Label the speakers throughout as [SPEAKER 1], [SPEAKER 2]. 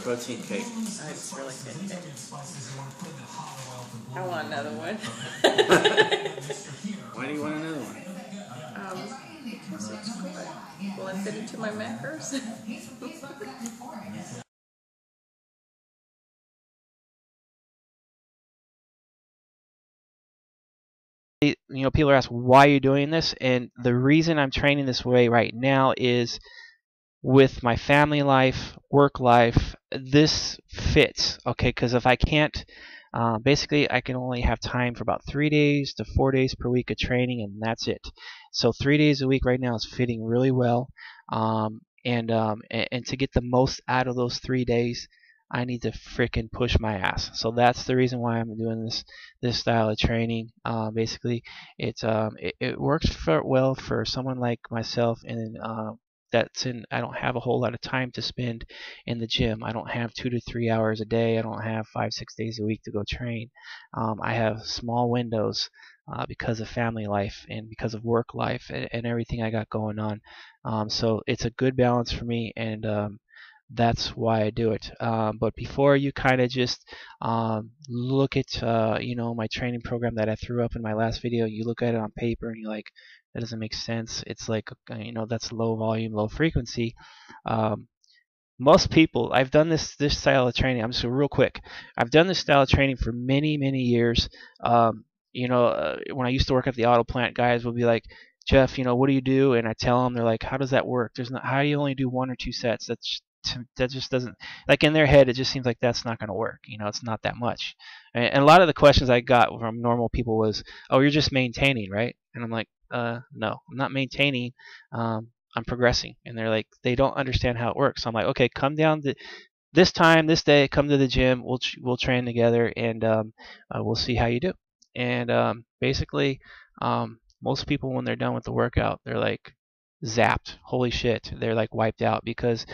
[SPEAKER 1] protein cake.
[SPEAKER 2] Oh, it's really good cake. I want another one.
[SPEAKER 1] Why do you want another one?
[SPEAKER 2] Because it's good. Will it fit into my macros?
[SPEAKER 3] People are asking, why are you doing this? And the reason I'm training this way right now is with my family life, work life, this fits, okay? Because if I can't, basically I can only have time for about 3 days to 4 days per week of training, and that's it. So 3 days a week right now is fitting really well, and to get the most out of those 3 days, I need to frickin' push my ass. So that's the reason why I'm doing this style of training. Basically, it works well for someone like myself, and I don't have a whole lot of time to spend in the gym. I don't have 2 to 3 hours a day. I don't have 5-6 days a week to go train. I have small windows because of family life and because of work life and everything I got going on. So it's a good balance for me, and that's why I do it. But before you kind of just look at my training program that I threw up in my last video, you look at it on paper and you're like, that doesn't make sense. It's like, that's low volume, low frequency. Most people, I've done this style of training. I'm just real quick. I've done this style of training for many years. When I used to work at the auto plant, guys would be like, Jeff, what do you do? And I tell them, they're like, how does that work? How do you only do 1 or 2 sets? That just doesn't, like, in their head, it just seems like that's not going to work. It's not that much. And a lot of the questions I got from normal people was, oh, you're just maintaining, right? And I'm like, no, I'm not maintaining. I'm progressing. And they're like, they don't understand how it works. So I'm like, okay, come down to this time, this day, come to the gym. We'll train together, and we'll see how you do. And basically, most people, when they're done with the workout, they're like zapped. Holy shit, they're like wiped out because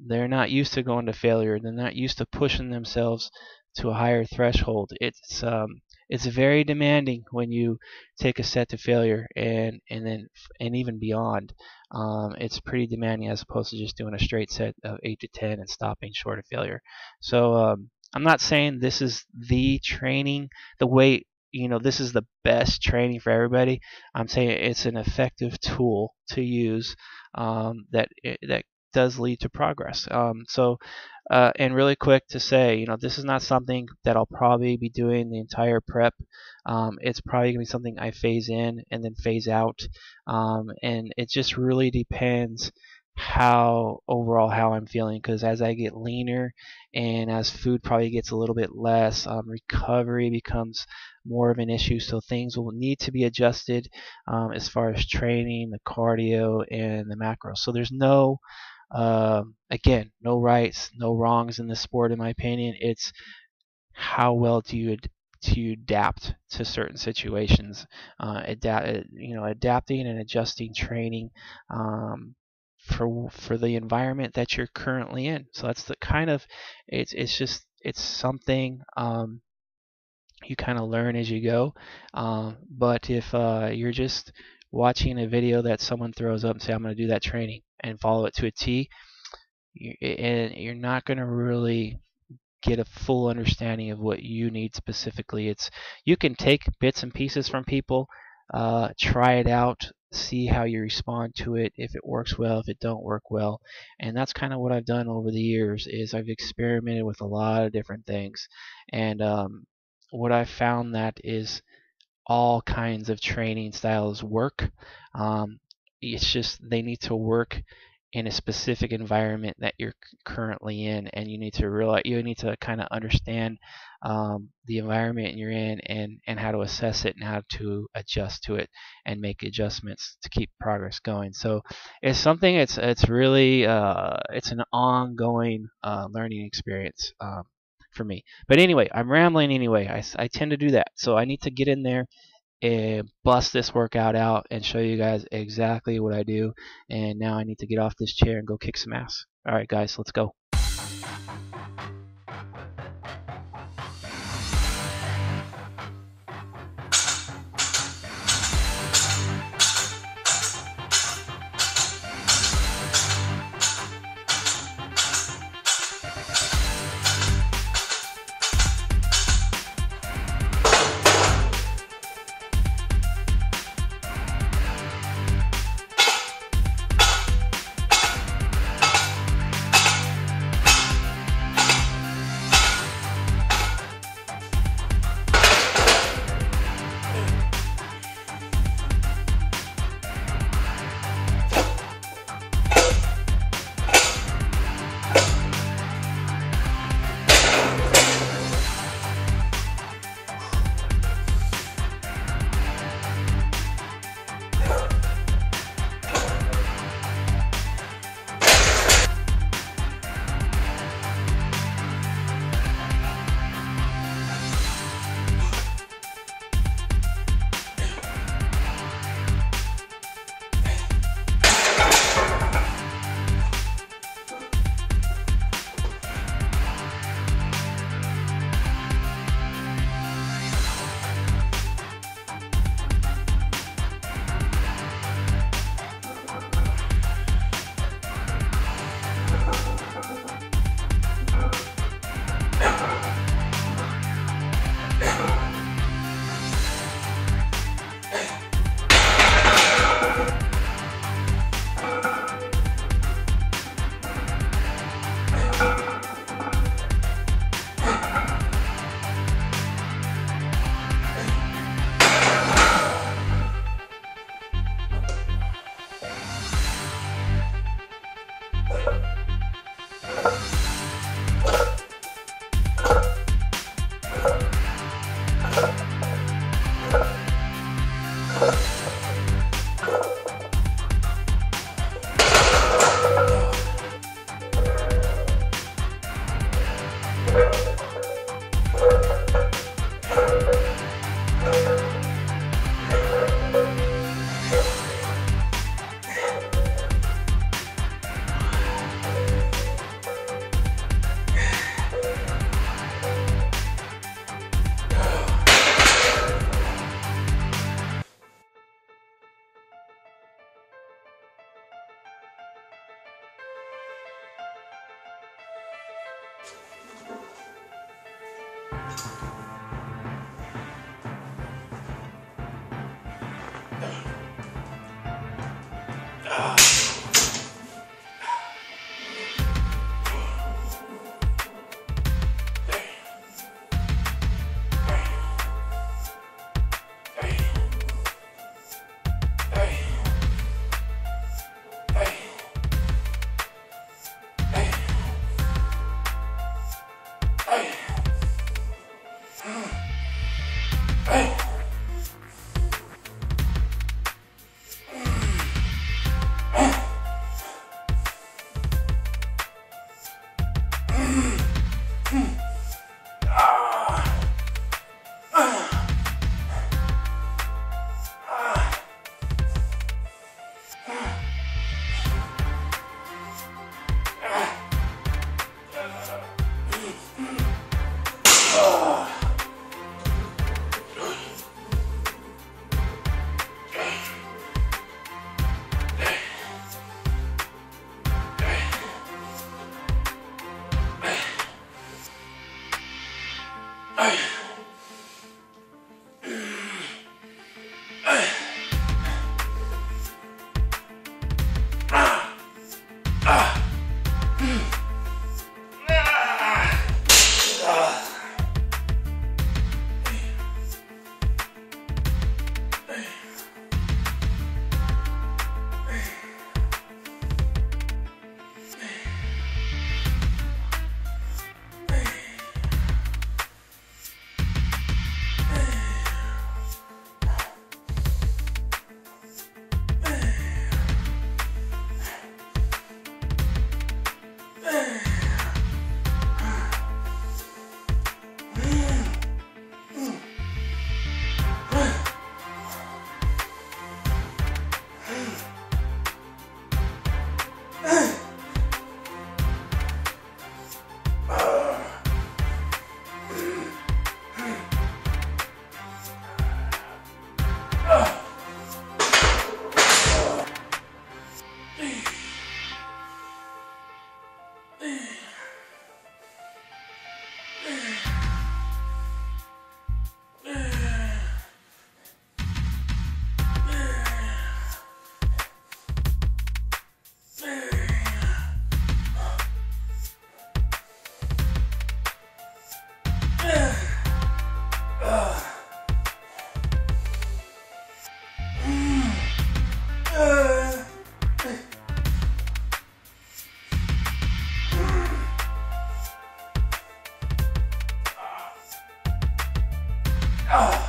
[SPEAKER 3] they're not used to going to failure. They're not used to pushing themselves to a higher threshold. It's very demanding when you take a set to failure and even beyond. It's pretty demanding as opposed to just doing a straight set of 8 to 10 and stopping short of failure. So I'm not saying this is the training, the way, this is the best training for everybody. I'm saying it's an effective tool to use that does lead to progress. And really quick to say, this is not something that I'll probably be doing the entire prep. It's probably going to be something I phase in and then phase out. And it just really depends how I'm feeling, because as I get leaner and as food probably gets a little bit less, recovery becomes more of an issue. So things will need to be adjusted as far as training, the cardio, and the macros. So there's no again, no rights, no wrongs in this sport, in my opinion. It's how well do you adapt to certain situations, adapting and adjusting training for the environment that you're currently in. So that's the kind of, it's something you kind of learn as you go. But if you're just watching a video that someone throws up and say, I'm going to do that training and follow it to a T, you're not going to really get a full understanding of what you need specifically. You can take bits and pieces from people, try it out, see how you respond to it, if it works well, if it don't work well. And that's kind of what I've done over the years, is I've experimented with a lot of different things. And what I've found that is all kinds of training styles work. It's just they need to work in a specific environment that you're currently in, and you need to kind of understand the environment you're in and how to assess it and how to adjust to it and make adjustments to keep progress going. So it's something, it's really it's an ongoing learning experience for me. But anyway, I'm rambling anyway. I tend to do that, so I need to get in there and bust this workout out and show you guys exactly what I do. And now I need to get off this chair and go kick some ass. Alright guys, let's go.
[SPEAKER 1] Ah!